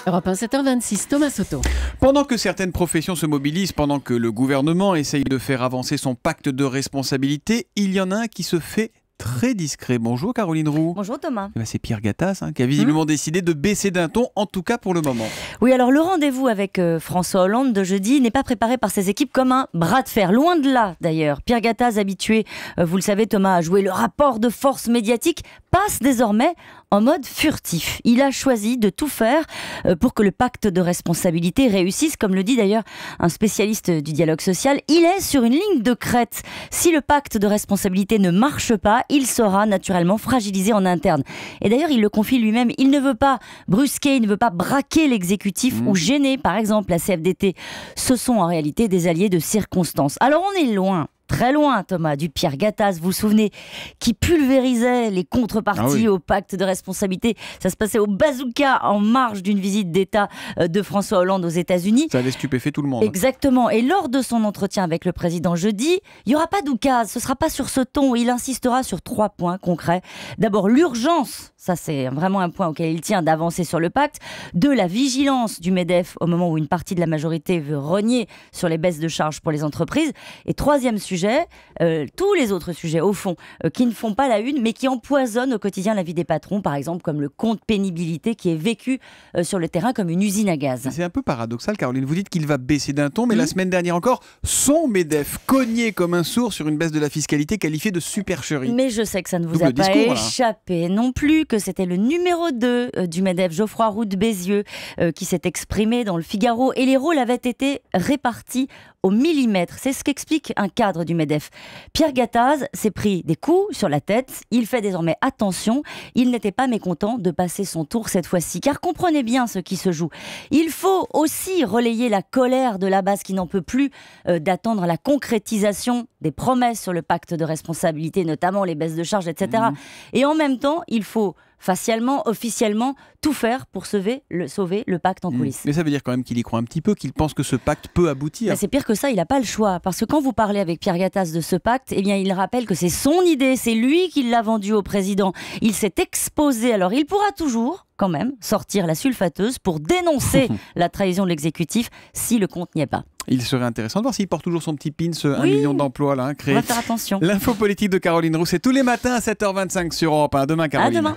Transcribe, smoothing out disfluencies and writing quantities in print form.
Europe 1, 7h26, Thomas Soto. Pendant que certaines professions se mobilisent, pendant que le gouvernement essaye de faire avancer son pacte de responsabilité, il y en a un qui se fait très discret. Bonjour Caroline Roux. Bonjour Thomas. C'est Pierre Gattaz qui a visiblement décidé de baisser d'un ton, en tout cas pour le moment. Oui, alors le rendez-vous avec François Hollande de jeudi n'est pas préparé par ses équipes comme un bras de fer. Loin de là d'ailleurs. Pierre Gattaz, habitué, vous le savez Thomas, à jouer le rapport de force médiatique, passe désormais en mode furtif. Il a choisi de tout faire pour que le pacte de responsabilité réussisse, comme le dit d'ailleurs un spécialiste du dialogue social. Il est sur une ligne de crête. Si le pacte de responsabilité ne marche pas, il sera naturellement fragilisé en interne. Et d'ailleurs, il le confie lui-même, il ne veut pas brusquer, il ne veut pas braquer l'exécutif ou gêner, par exemple, la CFDT. Ce sont en réalité des alliés de circonstance. Alors on est loin. Très loin, Thomas, du Pierre Gattaz, vous vous souvenez, qui pulvérisait les contreparties au pacte de responsabilité. Ça se passait au bazooka en marge d'une visite d'État de François Hollande aux États-Unis. Ça avait stupéfait tout le monde. Exactement. Et lors de son entretien avec le président jeudi, il n'y aura pas d'oukase. Ce ne sera pas sur ce ton. Il insistera sur 3 points concrets. D'abord, l'urgence. Ça, c'est vraiment un point auquel il tient d'avancer sur le pacte. 2, la vigilance du MEDEF au moment où une partie de la majorité veut rogner sur les baisses de charges pour les entreprises. Et 3e sujet, tous les autres sujets, au fond, qui ne font pas la une, mais qui empoisonnent au quotidien la vie des patrons, par exemple, comme le compte pénibilité qui est vécu sur le terrain comme une usine à gaz. C'est un peu paradoxal, Caroline. Vous dites qu'il va baisser d'un ton, mais la semaine dernière encore, son MEDEF cognait comme un sourd sur une baisse de la fiscalité qualifiée de supercherie. Mais je sais que ça ne vous a pas échappé non plus, que c'était le numéro 2 du MEDEF, Geoffroy Roux de Bézieux, qui s'est exprimé dans le Figaro, et les rôles avaient été répartis au millimètre. C'est ce qu'explique un cadre du MEDEF. Pierre Gattaz s'est pris des coups sur la tête. Il fait désormais attention. Il n'était pas mécontent de passer son tour cette fois-ci. Car comprenez bien ce qui se joue. Il faut aussi relayer la colère de la base qui n'en peut plus d'attendre la concrétisation des promesses sur le pacte de responsabilité, notamment les baisses de charges, etc. Et en même temps, il faut facialement, officiellement, tout faire pour sauver le pacte en coulisses. Mais ça veut dire quand même qu'il y croit un petit peu, qu'il pense que ce pacte peut aboutir. C'est pire que ça, il n'a pas le choix. Parce que quand vous parlez avec Pierre Gattaz de ce pacte, eh bien, il rappelle que c'est son idée, c'est lui qui l'a vendu au président. Il s'est exposé, alors il pourra toujours quand même sortir la sulfateuse pour dénoncer la trahison de l'exécutif si le compte n'y est pas. Il serait intéressant de voir s'il porte toujours son petit pin, ce 1 million d'emplois là, créé. On va faire attention. L'info politique de Caroline Roux, c'est tous les matins à 7h25 sur Europe 1. À demain, Caroline. À demain.